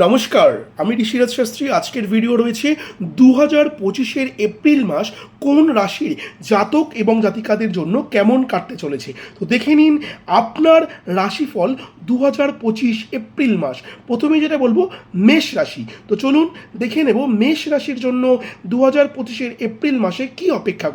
নমস্কার, আমি ঋষিরাজ শাস্ত্রী। আজকের ভিডিও রয়েছে 2025-এর এপ্রিল মাস কোন রাশির জাতক এবং জাতিকাদের জন্য কেমন কাটতে চলেছে। তো দেখে নিন আপনার রাশিফল 2025 এপ্রিল মাস। প্রথমে যেটা বলবো মেষ রাশি। তো চলুন দেখে নেব মেষ রাশির জন্য 2025-এর এপ্রিল মাসে কি অপেক্ষা।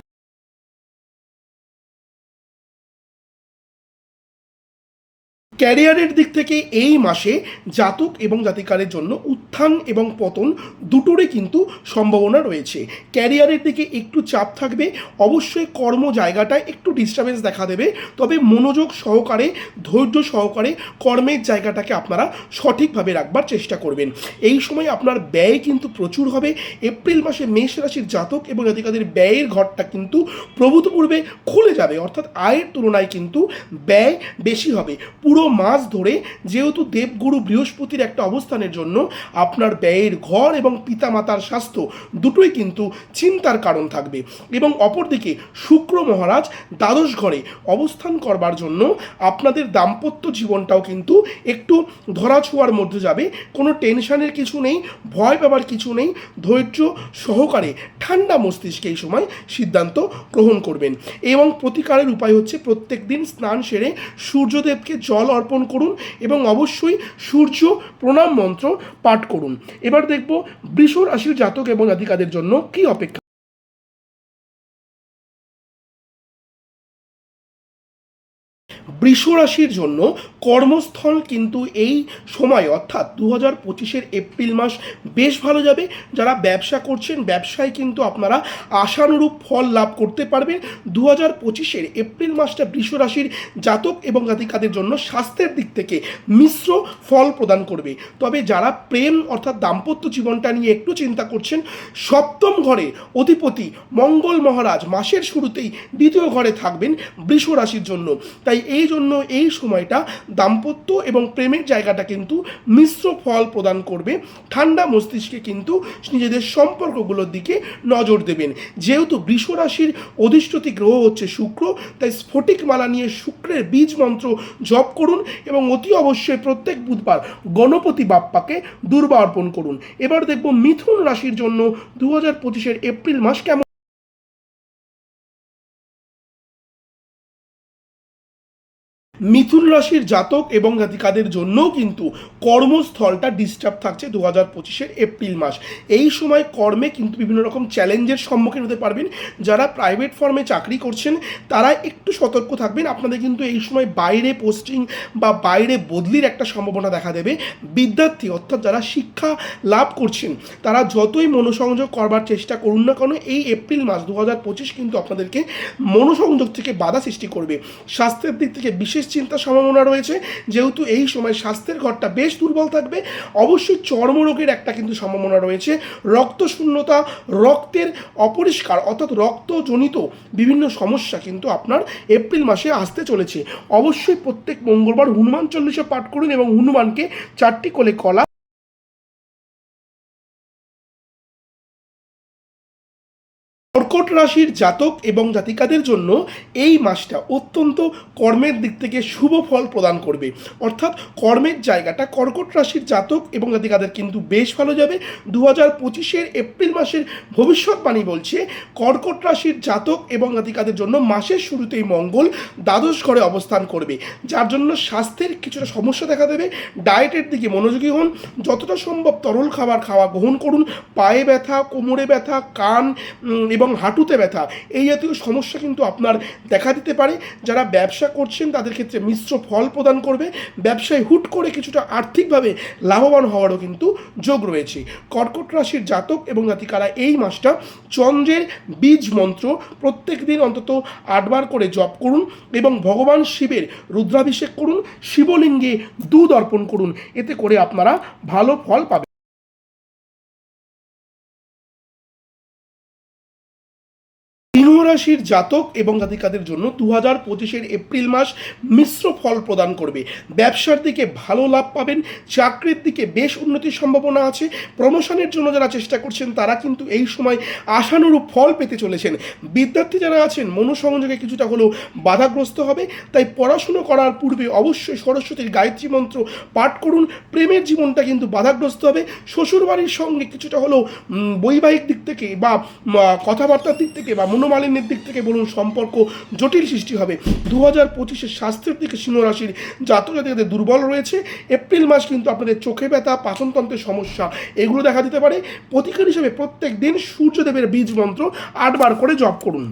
ক্যারিয়ারের দিক থেকে এই মাসে জাতক এবং জাতিকাদের জন্য উত্থান এবং পতন দুটোরই কিন্তু সম্ভাবনা রয়েছে। ক্যারিয়ারের দিকে একটু চাপ থাকবে, অবশ্যই কর্ম জায়গাটায় একটু ডিস্টারবেন্স দেখা দেবে, তবে মনোযোগ সহকারে ধৈর্য সহকারে কর্মের জায়গাটাকে আপনারা সঠিকভাবে রাখবার চেষ্টা করবেন। এই সময় আপনার ব্যয় কিন্তু প্রচুর হবে। এপ্রিল মাসে মেষ রাশির জাতক এবং জাতিকাদের ব্যয়ের ঘরটা কিন্তু প্রভূতপূর্বে খুলে যাবে, অর্থাৎ আয়ের তুলনায় কিন্তু ব্যয় বেশি হবে। পুরো মাস ধরে যেহেতু দেবগুরু বৃহস্পতির একটা অবস্থানের জন্য আপনার ব্যয়ের ঘর এবং পিতামাতার স্বাস্থ্য দুটোই কিন্তু চিন্তার কারণ থাকবে। এবং অপরদিকে শুক্র মহারাজ দ্বাদশ ঘরে অবস্থান করবার জন্য আপনাদের দাম্পত্য জীবনটাও কিন্তু একটু ধরাছোঁয়ার মধ্যে যাবে। কোনো টেনশনের কিছু নেই, ভয় পাবার কিছু নেই, ধৈর্য সহকারে ঠান্ডা মস্তিষ্কে এই সময় সিদ্ধান্ত গ্রহণ করবেন। এবং প্রতিকারের উপায় হচ্ছে প্রত্যেক দিন স্নান সেরে সূর্যদেবকে জল অর্পণ করুন এবং অবশ্যই সূর্য প্রণাম মন্ত্র পাঠ করুন। এবার দেখব বৃষ রাশির জাতক এবং জাতিকাদের জন্য কি অপেক্ষা। বৃষ রাশির জন্য কর্মস্থল কিন্তু এই সময় অর্থাৎ 2025-এর এপ্রিল মাস বেশ ভালো যাবে। যারা ব্যবসা করছেন ব্যবসায় কিন্তু আপনারা আশানুরূপ ফল লাভ করতে পারবেন। 2025-এর এপ্রিল মাসটা বৃষ রাশির জাতক এবং জাতিকাদের জন্য স্বাস্থ্যের দিক থেকে মিশ্র ফল প্রদান করবে। তবে যারা প্রেম অর্থাৎ দাম্পত্য জীবনটা নিয়ে একটু চিন্তা করছেন, সপ্তম ঘরে অধিপতি মঙ্গল মহারাজ মাসের শুরুতেই দ্বিতীয় ঘরে থাকবেন বৃষ রাশির জন্য। তাই এই জন্য এই সময়টা দাম্পত্য এবং প্রেমের জায়গাটা কিন্তু মিশ্র ফল প্রদান করবে। ঠান্ডা মস্তিষ্কে কিন্তু নিজেদের সম্পর্কগুলোর দিকে নজর দেবেন। যেহেতু বৃষ রাশির অধিষ্ঠিত গ্রহ হচ্ছে শুক্র, তাই স্ফটিক মালা নিয়ে শুক্রের বীজ মন্ত্র জপ করুন এবং অতি অবশ্যই প্রত্যেক বুধবার গণপতি বাপ্পাকে দুর্বা অর্পণ করুন। এবার দেখব মিথুন রাশির জন্য 2025-এর এপ্রিল মাস কেমন। মিথুন রাশির জাতক এবং জাতিকাদের জন্যও কিন্তু কর্মস্থলটা ডিস্টার্ব থাকছে 2025-এর এপ্রিল মাস। এই সময় কর্মে কিন্তু বিভিন্ন রকম চ্যালেঞ্জের সম্মুখীন হতে পারবেন। যারা প্রাইভেট ফার্মে চাকরি করছেন তারা একটু সতর্ক থাকবেন। আপনাদের কিন্তু এই সময় বাইরে পোস্টিং বা বাইরে বদলির একটা সম্ভাবনা দেখা দেবে। বিদ্যার্থী অর্থাৎ যারা শিক্ষা লাভ করছেন তারা যতই মনোসংযোগ করবার চেষ্টা করুন না কেন, এই এপ্রিল মাস 2025 কিন্তু আপনাদেরকে মনোসংযোগ থেকে বাধা সৃষ্টি করবে। স্বাস্থ্যের দিক থেকে বিশেষ চিন্তার সম্ভাবনা রয়েছে, যেহেতু এই সময় স্বাস্থ্যের ঘরটা বেশ দুর্বল থাকবে। অবশ্যই চর্মরোগের একটা কিন্তু সম্ভাবনা রয়েছে। রক্ত শূন্যতা, রক্তের অপরিষ্কার অর্থাৎ রক্তজনিত বিভিন্ন সমস্যা কিন্তু আপনার এপ্রিল মাসে আসতে চলেছে। অবশ্যই প্রত্যেক মঙ্গলবার হনুমান চল্লিশা পাঠ করুন এবং হনুমানকে 4টি কোলে কলা। কর্কট রাশির জাতক এবং জাতিকাদের জন্য এই মাসটা অত্যন্ত কর্মের দিক থেকে শুভ ফল প্রদান করবে। অর্থাৎ কর্মের জায়গাটা কর্কট রাশির জাতক এবং জাতিকাদের কিন্তু বেশ ভালো যাবে। 2025-এর এপ্রিল মাসের ভবিষ্যৎবাণী বলছে কর্কট রাশির জাতক এবং জাতিকাদের জন্য মাসের শুরুতেই মঙ্গল দ্বাদশ ঘরে অবস্থান করবে, যার জন্য স্বাস্থ্যের কিছুটা সমস্যা দেখা দেবে। ডায়েটের দিকে মনোযোগী হন, যতটা সম্ভব তরল খাবার খাওয়া গ্রহণ করুন। পায়ে ব্যথা, কোমরে ব্যথা, কান এবং হাঁটুতে ব্যথা এই জাতীয় সমস্যা কিন্তু আপনার দেখা দিতে পারে। যারা ব্যবসা করছেন তাদের ক্ষেত্রে মিশ্র ফল প্রদান করবে। ব্যবসায় হুট করে কিছুটা আর্থিকভাবে লাভবান হওয়ারও কিন্তু যোগ রয়েছে। কর্কট রাশির জাতক এবং জাতিকারা এই মাসটা চন্দ্রের বীজ মন্ত্র প্রত্যেক দিন অন্তত 8 বার করে জপ করুন এবং ভগবান শিবের রুদ্রাভিষেক করুন, শিবলিঙ্গে দুধ অর্পণ করুন। এতে করে আপনারা ভালো ফল পাবেন। সিংহ রাশির জাতক এবং জাতিকাদের জন্য 2025 এপ্রিল মাস মিশ্র ফল প্রদান করবে। ব্যবসার দিকে ভালো লাভ পাবেন, চাকরির দিকে বেশ উন্নতির সম্ভাবনা আছে। প্রমোশনের জন্য যারা চেষ্টা করছেন তারা কিন্তু এই সময় আশানুরূপ ফল পেতে চলেছেন। বিদ্যার্থী যারা আছেন মনোসংযোগে কিছুটা হলেও বাধাগ্রস্ত হবে, তাই পড়াশুনো করার পূর্বে অবশ্যই সরস্বতীর গায়ত্রী মন্ত্র পাঠ করুন। প্রেমের জীবনটা কিন্তু বাধাগ্রস্ত হবে। শ্বশুরবাড়ির সঙ্গে কিছুটা হলেও বৈবাহিক দিক থেকে বা কথাবার্তার দিক থেকে বা মনোমালিন্যের দিক থেকে বলুন সম্পর্ক জটিল সৃষ্টি হবে। 2025 স্বাস্থ্যের দিকে সিংহ রাশির জাতক জাতিকাদের দুর্বল রয়েছে। এপ্রিল মাস কিন্তু আপনাদের চোখে ব্যথা, পাচনতন্ত্রের সমস্যা এগুলো দেখা দিতে পারে। প্রতিকার হিসেবে প্রত্যেক দিন সূর্যদেবের বীজ মন্ত্র 8 বার করে জপ করুন।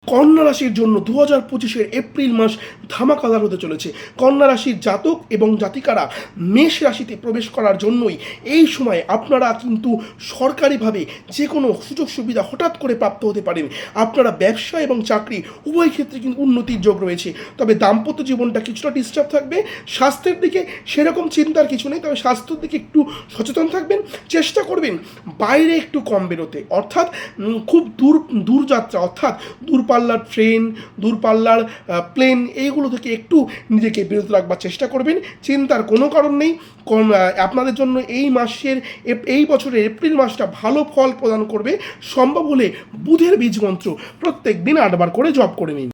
কন্যা রাশির জন্য 2025 এপ্রিল মাস ধামাকাদার হতে চলেছে। কন্যা রাশির জাতক এবং জাতিকারা মেষ রাশিতে প্রবেশ করার জন্যই এই সময় আপনারা কিন্তু সরকারিভাবে যে কোনো সুযোগ সুবিধা হঠাৎ করে প্রাপ্ত হতে পারেন। আপনারা ব্যবসা এবং চাকরি উভয় ক্ষেত্রে কিন্তু উন্নতির যোগ রয়েছে। তবে দাম্পত্য জীবনটা কিছুটা ডিস্টার্ব থাকবে। স্বাস্থ্যের দিকে সেরকম চিন্তার কিছু নেই, তবে স্বাস্থ্যের দিকে একটু সচেতন থাকবেন। চেষ্টা করবেন বাইরে একটু কম বেরোতে, অর্থাৎ খুব দূরযাত্রা অর্থাৎ দূরপাল্লার ট্রেন, দূরপাল্লার প্লেন এইগুলো থেকে একটু নিজেকে বিরত রাখবার চেষ্টা করবেন। চিন্তার কোনো কারণ নেই। আপনাদের জন্য এই বছরের এপ্রিল মাসটা ভালো ফল প্রদান করবে। সম্ভব হলে বুধের বীজ মন্ত্র প্রত্যেক দিন 8 বার করে জপ করে নিন।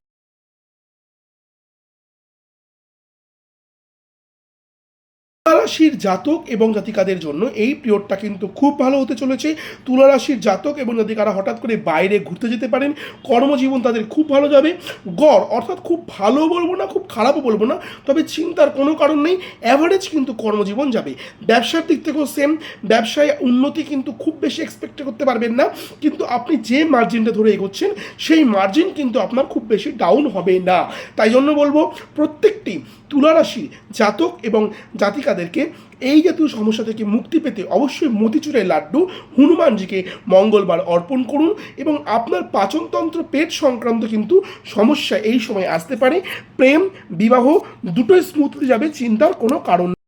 তুলা রাশির জাতক এবং জাতিকাদের জন্য এই পিরিয়ডটা কিন্তু খুব ভালো হতে চলেছে। তুলা রাশির জাতক এবং জাতিকারা হঠাৎ করে বাইরে ঘুরতে যেতে পারেন। কর্মজীবন তাদের খুব ভালো যাবে। গড় অর্থাৎ খুব ভালো বলবো না, খুব খারাপও বলবো না, তবে চিন্তার কোনো কারণ নেই। অ্যাভারেজ কিন্তু কর্মজীবন যাবে। ব্যবসার দিক থেকেও সেম। ব্যবসায় উন্নতি কিন্তু খুব বেশি এক্সপেক্ট করতে পারবেন না, কিন্তু আপনি যে মার্জিনটা ধরে এগোচ্ছেন সেই মার্জিন কিন্তু আপনার খুব বেশি ডাউন হবে না। তাই জন্য বলবো প্রত্যেকটি তুলা রাশির জাতক এবং জাতিকাদেরকে এই জাতীয় সমস্যা থেকে মুক্তি পেতে অবশ্যই মতিচুরের লাড্ডু হনুমানজিকে মঙ্গলবার অর্পণ করুন। এবং আপনার পাচনতন্ত্র, পেট সংক্রান্ত কিন্তু সমস্যা এই সময় আসতে পারে। প্রেম বিবাহ দুটোই স্মুথলি যাবে, চিন্তার কোনো কারণ নেই।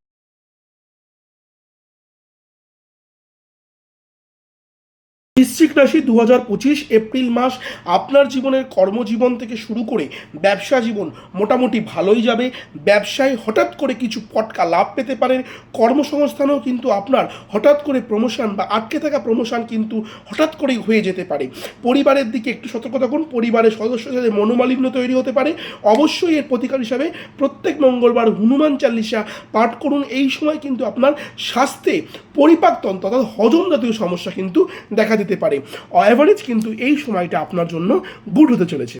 বৃশ্চিক রাশি 2025 এপ্রিল মাস আপনার জীবনের কর্মজীবন থেকে শুরু করে ব্যবসা জীবন মোটামুটি ভালোই যাবে। ব্যবসায় হঠাৎ করে কিছু পটকা লাভ পেতে পারেন। কর্মসংস্থানেও কিন্তু আপনার হঠাৎ করে প্রমোশন বা আটকে থাকা প্রমোশন কিন্তু হঠাৎ করেই হয়ে যেতে পারে। পরিবারের দিকে একটু সতর্ক থাকুন। পরিবারের সদস্যদের সাথে মনোমালিন্য তৈরি হতে পারে। অবশ্যই এর প্রতিকার হিসাবে প্রত্যেক মঙ্গলবার হনুমান চালিসা পাঠ করুন। এই সময় কিন্তু আপনার স্বাস্থ্যে পরিপাকতন্ত্র অর্থাৎ হজম জাতীয় সমস্যা কিন্তু দেখা দিতে পারে। অ্যাভারেজ কিন্তু এই সময়টা আপনার জন্য গুড হতে চলেছে।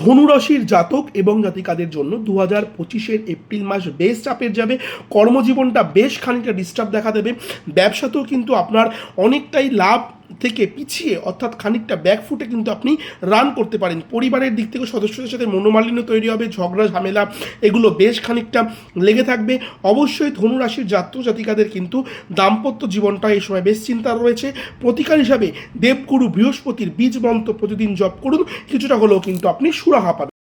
ধনুরাশির জাতক এবং জাতিকাদের জন্য 2025 এপ্রিল মাস বেশ চাপের যাবে। কর্মজীবনটা বেশ খানিকটা ডিস্টার্ব দেখা দেবে। ব্যবসাতেও কিন্তু আপনার অনেকটাই লাভ থেকে পিছিয়ে অর্থাৎ খানিকটা ব্যাকফুটে কিন্তু আপনি রান করতে পারেন। পরিবারের দিক থেকে সদস্যদের সাথে মনোমালিন্য তৈরি হবে, ঝগড়া ঝামেলা এগুলো বেশ খানিকটা লেগে থাকবে। অবশ্যই ধনুরাশির জাতক জাতিকাদের কিন্তু দাম্পত্য জীবনটা এই সময় বেশ চিন্তার রয়েছে। প্রতিকার হিসাবে দেবগুরু বৃহস্পতির বীজ মন্ত্র প্রতিদিন জপ করুন, কিছুটা হলেও কিন্তু আপনি সুরাহা পাবেন।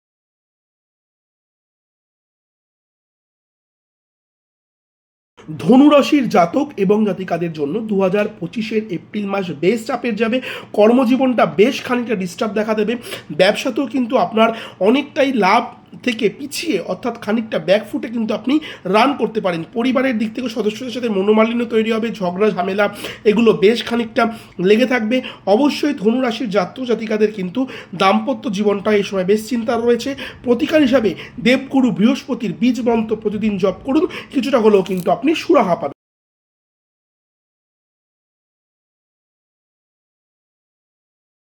ধনুরাশির জাতক এবং জাতিকাদের জন্য 2025 এপ্রিল মাস বেশ চাপের যাবে। কর্মজীবনটা বেশ খানিকটা ডিস্টার্ব দেখা দেবে। ব্যবসাতেও কিন্তু আপনার অনেকটাই লাভ থেকে পিছিয়ে অর্থাৎ খানিকটা ব্যাকফুটে কিন্তু আপনি রান করতে পারেন। পরিবারের দিক থেকে সদস্যদের সাথে মনোমালিন্য তৈরি হবে, ঝগড়া ঝামেলা এগুলো বেশ খানিকটা লেগে থাকবে। অবশ্যই ধনুরাশির জাতক জাতিকাদের কিন্তু দাম্পত্য জীবনটা এই সময় বেশ চিন্তার রয়েছে। প্রতিকার হিসাবে দেবগুরু বৃহস্পতির বীজ মন্ত্র প্রতিদিন জপ করুন, কিছুটা হলেও কিন্তু আপনি সুরাহা পাবেন।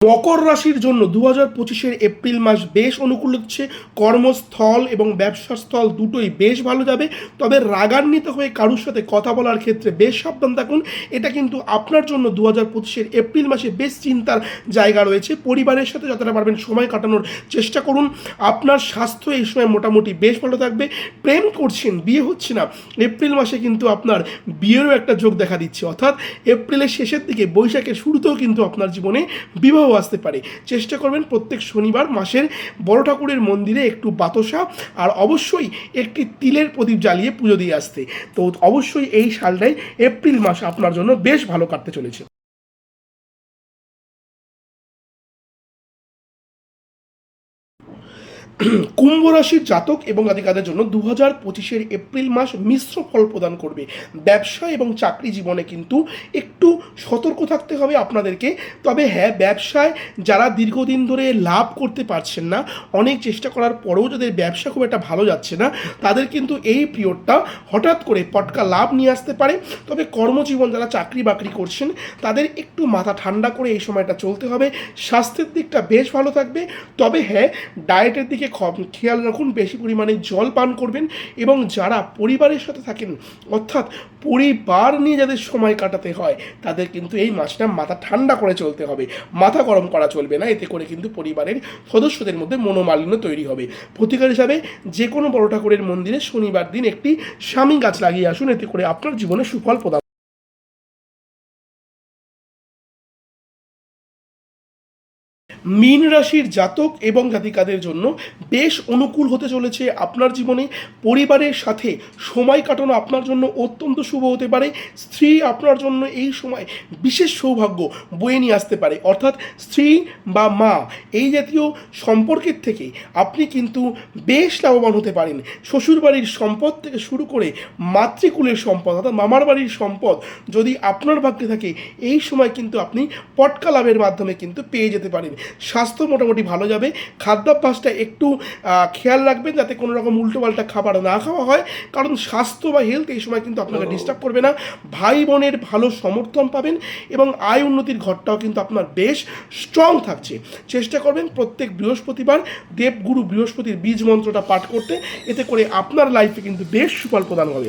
মকর রাশির জন্য 2025 এপ্রিল মাস বেশ অনুকূল হচ্ছে। কর্মস্থল এবং ব্যবসার স্থল দুটোই বেশ ভালো যাবে। তবে রাগান্বিত হয়ে কারোর সাথে কথা বলার ক্ষেত্রে বেশ সাবধান থাকুন। এটা কিন্তু আপনার জন্য 2025 এপ্রিল মাসে বেশ চিন্তার জায়গা রয়েছে। পরিবারের সাথে যতটা পারবেন সময় কাটানোর চেষ্টা করুন। আপনার স্বাস্থ্য এই সময় মোটামুটি বেশ ভালো থাকবে। প্রেম করছেন, বিয়ে হচ্ছে না, এপ্রিল মাসে কিন্তু আপনার বিয়েরও একটা যোগ দেখা দিচ্ছে। অর্থাৎ এপ্রিলের শেষের দিকে বৈশাখের শুরুতেও কিন্তু আপনার জীবনে বিবাহ চলেও আসতে পারে। চেষ্টা করবেন প্রত্যেক শনিবার মাসের বড় ঠাকুরের মন্দিরে একটু বাতাসা আর অবশ্যই একটি তিলের প্রদীপ জ্বালিয়ে পুজো দিয়ে আসতে। তো অবশ্যই এই সালটাই এপ্রিল মাস আপনার জন্য বেশ ভালো কাটতে চলেছে। কুম্ভ রাশির জাতক এবং জাতিকাদের জন্য 2025-এর এপ্রিল মাস মিশ্র ফল প্রদান করবে। ব্যবসা এবং চাকরি জীবনে কিন্তু একটু সতর্ক থাকতে হবে আপনাদেরকে। তবে হ্যাঁ, ব্যবসায় যারা দীর্ঘদিন ধরে লাভ করতে পারছেন না, অনেক চেষ্টা করার পরেও যাদের ব্যবসা খুব একটা ভালো যাচ্ছে না, তাদের কিন্তু এই পিরিয়ডটা হঠাৎ করে পটকা লাভ নিয়ে আসতে পারে। তবে কর্মজীবন যারা চাকরি বাকরি করছেন তাদের একটু মাথা ঠান্ডা করে এই সময়টা চলতে হবে। স্বাস্থ্যের দিকটা বেশ ভালো থাকবে। তবে হ্যাঁ, ডায়েটের দিকে খেয়াল রাখুন, বেশি পরিমাণে জল পান করবেন এবং যারা পরিবারের সাথে থাকেন, অর্থাৎ পরিবার নিয়ে যাদের সময় কাটাতে হয়, তাদের কিন্তু এই মাসটা মাথা ঠান্ডা করে চলতে হবে। মাথা গরম করা চলবে না, এতে করে কিন্তু পরিবারের সদস্যদের মধ্যে মনোমালিন্য তৈরি হবে। প্রতিকার হিসাবে যে কোনো বড় ঠাকুরের মন্দিরে শনিবার দিন একটি স্বামী গাছ লাগিয়ে আসুন, এতে করে আপনার জীবনে সুফল প্রদান। মীন রাশির জাতক এবং জাতিকাদের জন্য বেশ অনুকূল হতে চলেছে আপনার জীবনে। পরিবারের সাথে সময় কাটানো আপনার জন্য অত্যন্ত শুভ হতে পারে। স্ত্রী আপনার জন্য এই সময় বিশেষ সৌভাগ্য বয়ে নিয়ে আসতে পারে, অর্থাৎ স্ত্রী বা মা এই জাতীয় সম্পর্কের থেকে আপনি কিন্তু বেশ লাভবান হতে পারেন। শ্বশুরবাড়ির সম্পদ থেকে শুরু করে মাতৃকুলের সম্পদ, অর্থাৎ মামার বাড়ির সম্পদ যদি আপনার ভাগ্যে থাকে, এই সময় কিন্তু আপনি পটকা লাভের মাধ্যমে কিন্তু পেয়ে যেতে পারেন। স্বাস্থ্য মোটামুটি ভালো যাবে। খাদ্যাভ্যাসটা একটু খেয়াল রাখবেন যাতে কোনো রকম উল্টোপাল্টা খাবার না খাওয়া হয়, কারণ স্বাস্থ্য বা হেলথ এই সময় কিন্তু আপনাকে ডিস্টার্ব করবে না। ভাই বোনের ভালো সমর্থন পাবেন এবং আয় উন্নতির ঘরটাও কিন্তু আপনার বেশ স্ট্রং থাকছে। চেষ্টা করবেন প্রত্যেক বৃহস্পতিবার দেবগুরু বৃহস্পতির বীজ মন্ত্রটা পাঠ করতে, এতে করে আপনার লাইফে কিন্তু বেশ সুফল প্রদান হবে।